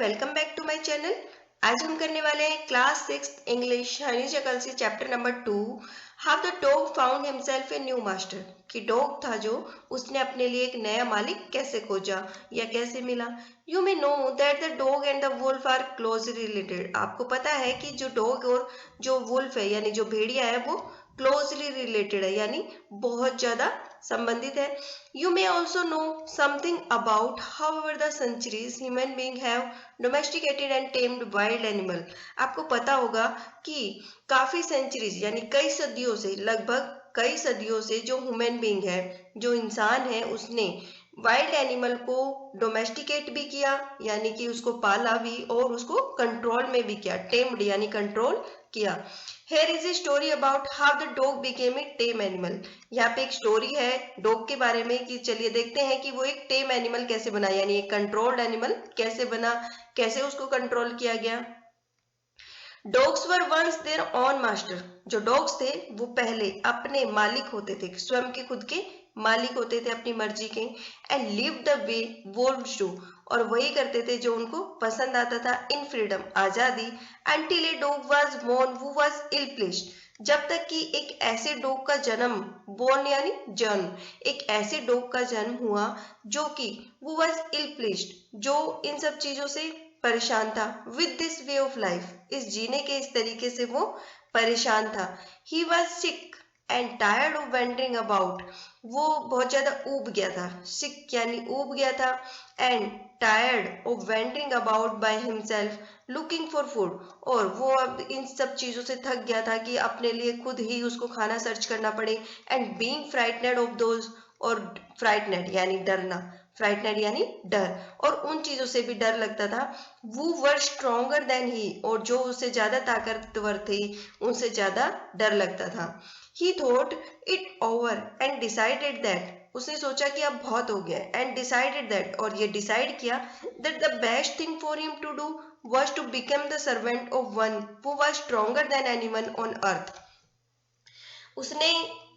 Welcome back to my channel. आज हम करने वाले हैं क्लास 6 इंग्लिश हनी शकल से chapter number 2 how the dog found himself a new master. कि डॉग था जो उसने अपने लिए एक नया मालिक कैसे खोजा या कैसे मिला। You may know that the dog and the wolf are closely related. आपको पता है कि जो डॉग और जो वुल्फ है यानी जो भेड़िया है वो क्लोजली रिलेटेड है यानी बहुत ज्यादा संबंधित है। You may also know something about however the centuries human beings have domesticated and tamed wild animal। आपको पता होगा कि काफी सेंचुरीज यानी कई सदियों से लगभग कई सदियों से जो ह्यूमन बीइंग है जो इंसान है उसने वाइल्ड एनिमल को डोमेस्टिकेट भी किया यानी कि उसको पाला भी और उसको कंट्रोल में भी किया। टेम्ड यानी कंट्रोल किया। Here is a story about how the dog became a tame animal। यहाँ पे एक स्टोरी है डॉग के बारे में कि चलिए देखते हैं कि वो एक टेम एनिमल कैसे बना यानी एक कंट्रोल्ड एनिमल कैसे बना, कैसे उसको कंट्रोल किया गया। Dogs were once there on master. जो डॉग्स थे वो पहले अपने मालिक होते थे, स्वयं के खुद के मालिक होते थे अपनी मर्जी के। And live the way wolves do, और वही करते थे जो उनको पसंद आता था इन फ्रीडम आजादी। Until a dog was born who was ill placed, जब तक कि एक ऐसे डॉग का जन्म, बोर्न यानी जन्म, एक ऐसे डॉग का जन्म हुआ जो कि वो वाज इल प्लेस्ड, जो इन सब चीजों से परेशान था। With this way of life, इस जीने के इस तरीके से वो परेशान था। He was sick and tired of wandering about, वो बहुत ज्यादा ऊब गया था। सिक यानी ऊब गया था and tired of wandering about by himself looking for food, और वो अब इन सब चीजों से थक गया था कि अपने लिए खुद ही उसको खाना सर्च करना पड़े। एंड बीइंग फ्राइटनेड ऑफ दोज, और फ्राइटनेड यानी डरना, फ्राइटनेड यानी डर, और उन चीजों से भी डर लगता था। वो वर स्ट्रोंगर देन ही, और जो उससे ज्यादा ताकतवर थे उनसे ज्यादा डर लगता था। ही thought it over and decided that, उसने सोचा कि अब बहुत हो गया। एंड डिसाइडेड दैट, और ये डिसाइड किया that the best thing for him to do was to become the servant of one who was stronger than anyone on earth। उसने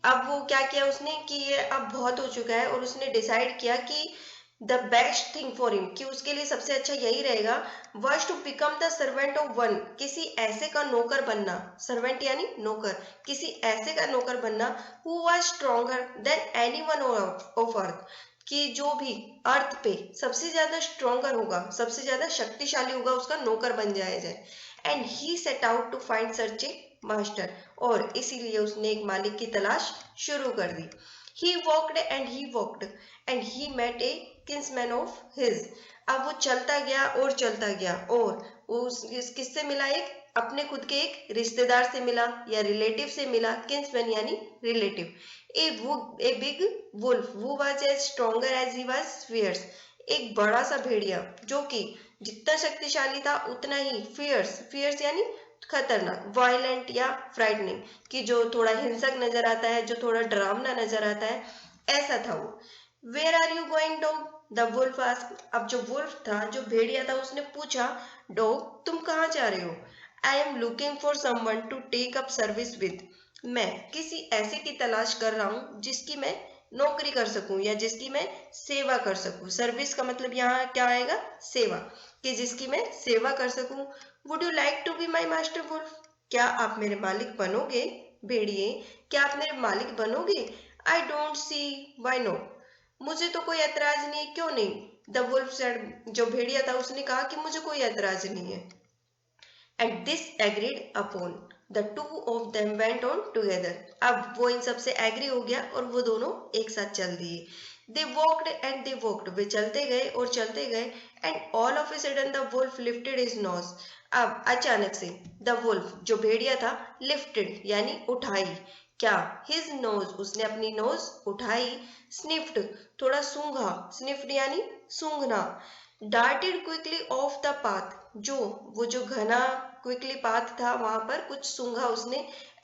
अब वो क्या किया उसने कि ये अब बहुत हो चुका है और उसने डिसाइड किया कि the best thing for him, कि उसके लिए सबसे अच्छा यही रहेगा, was to become the servant of one, किसी ऐसे का नौकर बनना, सर्वेंट यानी नौकर, किसी ऐसे का नौकर बनना who was stronger than anyone of earth, कि जो भी अर्थ पे सबसे ज्यादा स्ट्रोंगर होगा, सबसे ज्यादा शक्तिशाली होगा, उसका नौकर बन जाया जाए। And he set out to find search a master, और इसीलिए उसने एक मालिक की तलाश शुरू कर दी। He walked and he walked and he met a kinsman of his. अब वो चलता गया और चलता गया और उस किससे मिला, एक अपने खुद के एक रिश्तेदार से मिला या रिलेटिव से मिला। किन्समैन यानी relative. A big wolf who was as stronger as he was fierce, एक बड़ा सा भेड़िया जो कि जितना शक्तिशाली था उतना ही फियर्स, फियर्स यानी खतरनाक, वायलेंट या फ्राइटनिंग, कि जो थोड़ा हिंसक नजर आता है, जो थोड़ा डरावना नजर आता है, ऐसा था वो। Where are you going dog, the wolf asked. अब जो वुल्फ था, जो भेड़िया था, उसने पूछा डॉग तुम कहाँ जा रहे हो। I am looking for someone to take up service with, मैं किसी ऐसे की तलाश कर रहा हूँ जिसकी मैं नौकरी कर सकूं या जिसकी मैं सेवा कर सकूं। सर्विस का मतलब यहाँ क्या आएगा, सेवा, कि जिसकी मैं सेवा कर सकूं। Would you like to be my master wolf, क्या आप मेरे मालिक बनोगे भेड़िए, क्या आप मेरे मालिक बनोगे। I don't see why not, मुझे तो कोई ऐतराज नहीं है, क्यों नहीं। द वुल्फ सेड, जो भेड़िया था उसने कहा कि मुझे कोई ऐतराज नहीं है। And this agreed upon, the two of them went on together. अब वो इन सब से एग्री हो गया और वो दोनों एक साथ चल दिए। They walked and they walked, वे चलते गए और चलते गए। And all of a sudden the wolf lifted his nose, अब अचानक से द वुल्फ, जो भेड़िया था, लिफ्टेड यानी उठाई, क्या, हिज नोज, उसने अपनी नोज उठाई। स्निफ्ड, थोड़ा सूंघा, स्निफ्ड यानी सूंघना। Darted quickly of the path, वो जो घना क्विकली पाथ था वहां पर कुछ सूंघा उसने।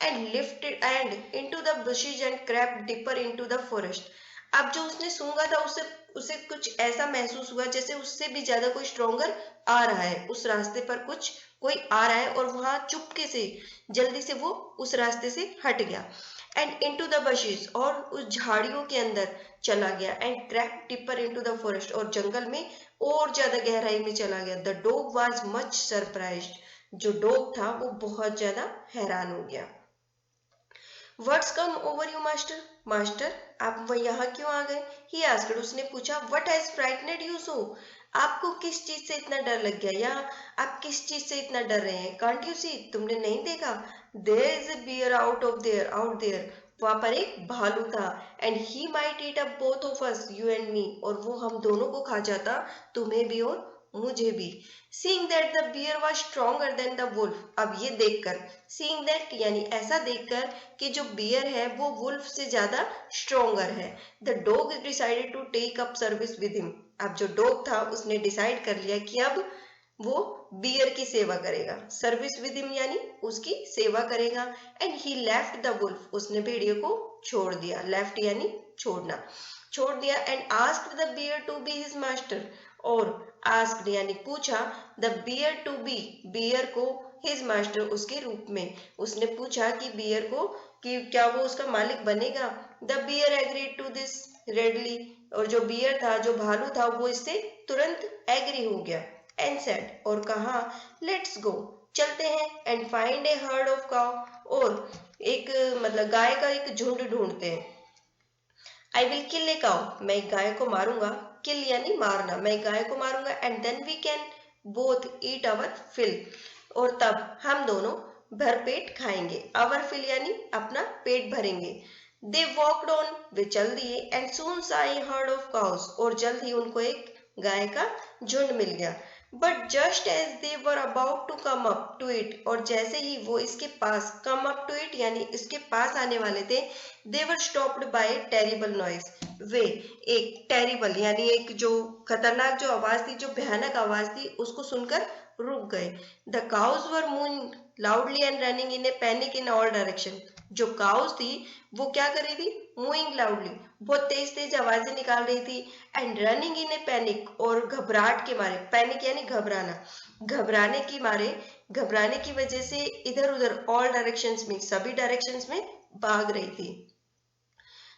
And lifted and into the bushes and crept deeper into the forest. अब जो उसने सूंघा था उसे उसे कुछ ऐसा महसूस हुआ जैसे उससे भी ज्यादा कोई स्ट्रोंगर आ रहा है, उस रास्ते पर कुछ कोई आ रहा है, और वहां चुपके से जल्दी से वो उस रास्ते से हट गया। एंड इनटू द बशेस, और उस झाड़ियों के अंदर चला गया। And crept deeper into the forest, और जंगल में और ज्यादा गहराई में चला गया। The dog was much surprised. जो डॉग था वो बहुत ज्यादा हैरान हो गया। What's come over you master? Master आप वह यहाँ क्यों आ गए? ही आस्क्ड, उसने पूछा। What has frightened you so? आपको किस चीज से इतना डर लग गया, या आप किस चीज से इतना डर रहे हैं? कांट यू सी, तुमने नहीं देखा? There is a bear out there, वहां पर एक भालू था। And he might eat up both of us, you and me, और वो हम दोनों को खा जाता, तुम्हें भी और मुझे भी। Seeing that the bear was stronger than the wolf, अब ये देखकर, सीइंग दैट यानी ऐसा देखकर कि जो बियर है वो वुल्फ से ज्यादा स्ट्रॉन्गर है, the dog decided to take up service with him. अब जो डॉग था उसने डिसाइड कर लिया कि अब वो बियर की सेवा करेगा। सर्विस विद हिम यानी उसकी सेवा करेगा। And he left the wolf, उसने भेड़िए को छोड़ दिया। लेफ्ट यानी छोड़ना, छोड़ दिया। And asked the bear to be his master, और आस्क्ड यानी पूछा, the bear to be, bear को, हिज मास्टर उसके रूप में। उसने पूछा कि बियर को कि क्या वो उसका मालिक बनेगा। The bear agreed to this readily, और जो बियर था, जो भालू था, वो इससे तुरंत एग्री हो गया। एंड सेड, और कहा, लेट्स गो, चलते हैं। And find A heard of cow, और एक मतलब गाय का एक झुंड ढूंढते हैं। I will kill a cow, मैं एक गाय को मारूंगा। किल यानी मारना, मैं एक गाय को मारूंगा। And then we can both eat our fill, और तब हम दोनों भरपेट खाएंगे। अवर फिल यानी अपना पेट भरेंगे। दे वॉकड ऑन, वे चल दिए। एंड सून सा ए हर्ड ऑफ काउस, और जल्द ही उनको एक गाय का झुंड मिल गया। But just as they were about to come up to it, और जैसे ही वो इसके पास, कम अप टू इट यानी इसके पास आने वाले थे, they were stopped by terrible noise, वे एक टेरिबल यानी एक जो खतरनाक जो आवाज थी, जो भयानक आवाज थी, उसको सुनकर रुक गए। The cows were moving loudly and running in a panic in all direction, जो काउज थी वो क्या कर रही थी? मूविंग लाउडली, बहुत तेज तेज आवाजें निकाल रही थी। And running in a panic, और घबराहट के मारे, पैनिक यानी घबराना, घबराने की मारे, घबराने की वजह से इधर उधर, ऑल डायरेक्शंस में, सभी डायरेक्शंस में भाग रही थी।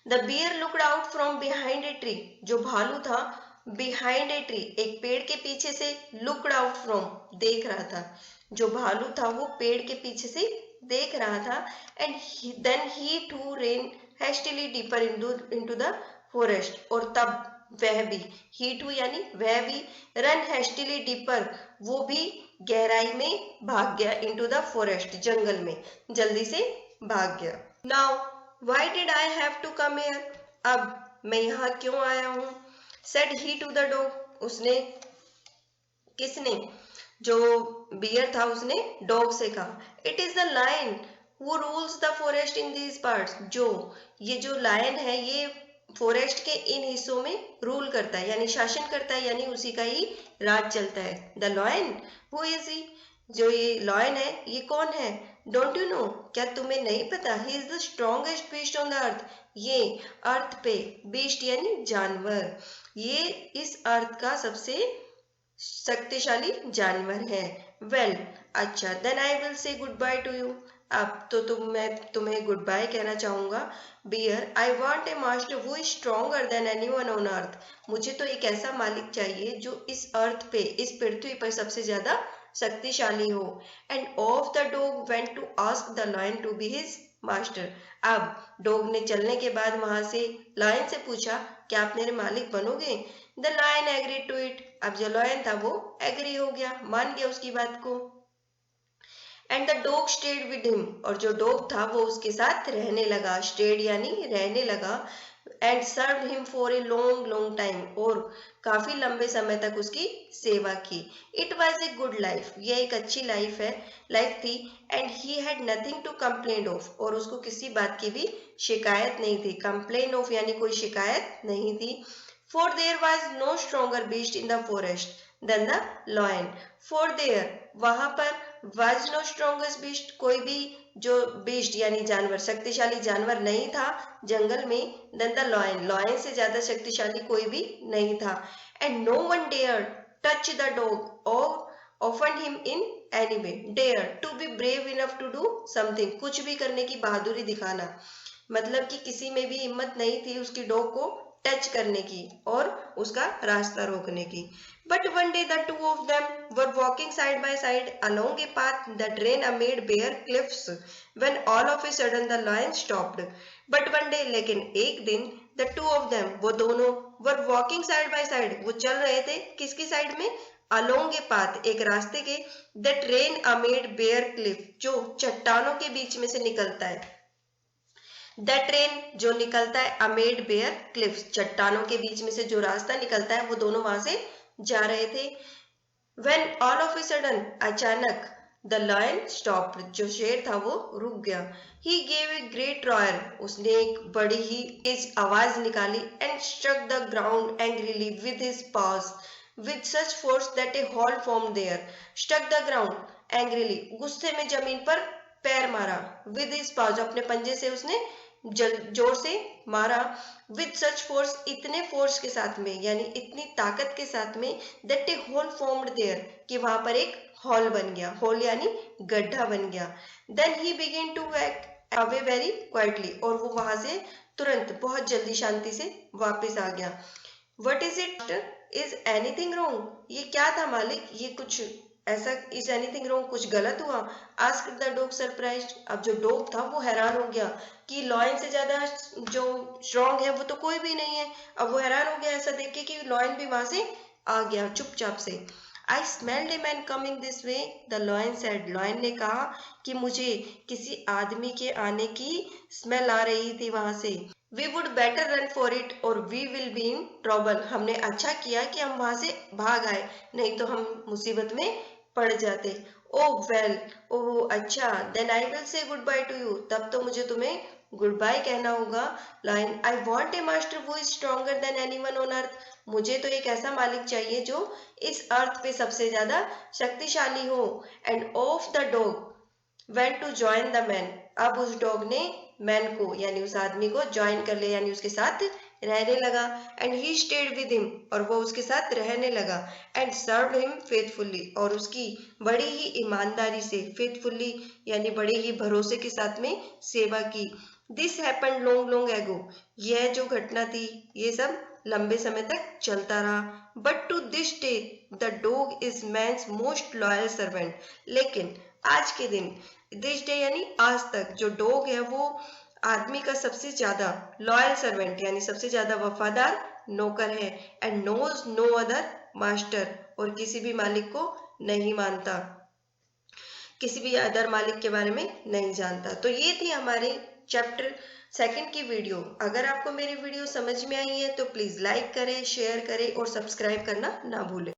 The bear looked out from behind a tree, जो भालू था बिहाइंड ए ट्री, एक पेड़ के पीछे से, लुक्ड आउट फ्रॉम देख रहा था, जो भालू था वो पेड़ के पीछे से देख रहा था। And then he too ran hastily deeper into the forest, और तब वह भी, ही टू यानी वह भी, रन हैस्टिली डीपर, वो भी गहराई में भाग गया, इनटू द फॉरेस्ट जंगल में, जल्दी से भाग गया। Now why did I have to come here, अब मैं यहाँ क्यों आया हूँ? Said he to the dog, उसने, किसने? जो बियर था उसने डॉग से कहा। It is the lion who rules the forest in these parts, जो ये जो लायन है ये फॉरेस्ट के इन हिस्सों में रूल करता है, यानी शासन करता है, यानी उसी का ही राज चलता है। The lion who is he, जो ये लायन है ये कौन है? डोंट यू नो, क्या तुम्हें नहीं पता? He is the strongest beast on the earth, ये अर्थ पे, बीस्ट यानी जानवर, ये इस अर्थ का सबसे शक्तिशाली जानवर है। वेल, अच्छा, then I will say good bye to you, अब तो मैं तुम्हें गुड बाय कहना चाहूंगा। Bear, I want a master who is stronger than anyone on earth, मुझे तो एक ऐसा मालिक चाहिए जो इस अर्थ पे, इस पृथ्वी पर सबसे ज्यादा शक्तिशाली हो। And off the dog went to ask the lion to be his master, अब डॉग ने चलने के बाद वहां से लायन से पूछा, क्या आप मेरे मालिक बनोगे? The lion agreed to it, अब जो लायन था वो एग्री हो गया, मान गया उसकी बात को। And the dog stayed with him, और जो डॉग था वो उसके साथ रहने लगा, स्टेड यानी रहने लगा। And serve him for a long long time, और काफी लंबे समय तक उसकी सेवा की। It was a good life, यह एक अच्छी लाइफ थी। And he had nothing to complain of, और उसको किसी बात की भी शिकायत नहीं थी। कंप्लेन ऑफ यानी कोई शिकायत नहीं थी। For there was no stronger beast in the forest than the lion. For there, वहां पर was no strongest beast, कोई भी जो beast यानी जानवर, शक्तिशाली जानवर नहीं था जंगल में, than the lion, lion से ज्यादा शक्तिशाली कोई भी नहीं था। And no one dared touch the dog or offend him in any way. Dare to be brave enough to do something, कुछ भी करने की बहादुरी दिखाना, मतलब कि किसी में भी हिम्मत नहीं थी उसकी डॉग को टच करने की और उसका रास्ता रोकने की। But one day the two of them were walking side by side along a path that ran amid bare cliffs when all of a sudden the lion stopped. But one day, लेकिन एक दिन, the two of them, वो दोनों, were walking side by side, वो चल रहे थे किसकी साइड में, अलोंग ए पाथ, एक रास्ते के, that ran amid bare cliff, जो चट्टानों के बीच में से निकलता है। दैट ट्रेन, जो निकलता है अमेड बेयर क्लिफ्स, चट्टानों के बीच में से जो रास्ता निकलता है, वो दोनों वहां से जा रहे थे। When all of a sudden, अचानक, द लायन स्टॉप, जो शेर था वो रुक गया। ही गेव ए ग्रेट रॉयर, उसने एक बड़ी ही तेज आवाज निकाली, and struck the ground angrily with his paws with such force that a hole formed there. Struck the ground angrily, गुस्से में जमीन पर पैर मारा। with his paws, अपने पंजे से उसने जोर से मारा। with such force, इतने फोर्स के साथ में, यानी इतनी ताकत के साथ में, that a hole formed there, कि वहां पर एक हॉल बन गया, हॉल यानी गड्ढा बन गया। then he began to walk away very quietly, और वो वहां से तुरंत बहुत जल्दी शांति से वापस आ गया। What is it? Is anything wrong? ये क्या था मालिक, ये कुछ ऐसा, is anything wrong, कुछ गलत हुआ? Asked the dog surprised. अब जो डॉग था वो हैरान हो गया कि लॉयन से ज्यादा जो स्ट्रॉन्ग है वो तो कोई भी नहीं है। अब वो हैरान हो गया ऐसा देख के कि लॉयन भी वहां से आ गया चुपचाप से। I smelled a man coming this way, the lion said. Lion ने कहा कि मुझे किसी आदमी के आने की स्मेल आ रही थी वहां से। We would better run for it or we will be in trouble. हमने अच्छा किया कि हम वहां से भाग आए, नहीं तो हम मुसीबत में पड़ जाते। Oh well, ओह अच्छा, then I will say goodbye to you. तब तो मुझे तुम्हें गुड बाय कहना होगा। Line, I want a master who is stronger than anyone on earth. मुझे तो एक ऐसा मालिक चाहिए जो इस अर्थ पे सबसे ज्यादा शक्तिशाली हो। And off the dog went to join the man. अब उस डॉग ने मैन को, यानी उस आदमी को ज्वाइन कर लिया, यानी उसके साथ रहने लगा। And he stayed with him, और वो उसके साथ रहने लगा। एंड सर्व हिम फेथफुल्ली, और उसकी बड़ी ही ईमानदारी से, फेथफुल्ली यानी बड़े ही भरोसे के साथ में सेवा की। This happened long long ago, यह जो घटना थी ये सब लंबे समय तक चलता रहा। But to this day the dog is man's most loyal servant, लेकिन आज के दिन, दिस डे यानी आज तक, जो डॉग है वो आदमी का सबसे ज्यादा लॉयल सर्वेंट, यानी सबसे ज्यादा वफादार नौकर है। And knows no other master, और किसी भी मालिक को नहीं मानता, किसी भी अदर मालिक के बारे में नहीं जानता। तो ये थी हमारी चैप्टर 2 की वीडियो। अगर आपको मेरी वीडियो समझ में आई है तो प्लीज लाइक करें, शेयर करें और सब्सक्राइब करना ना भूलें।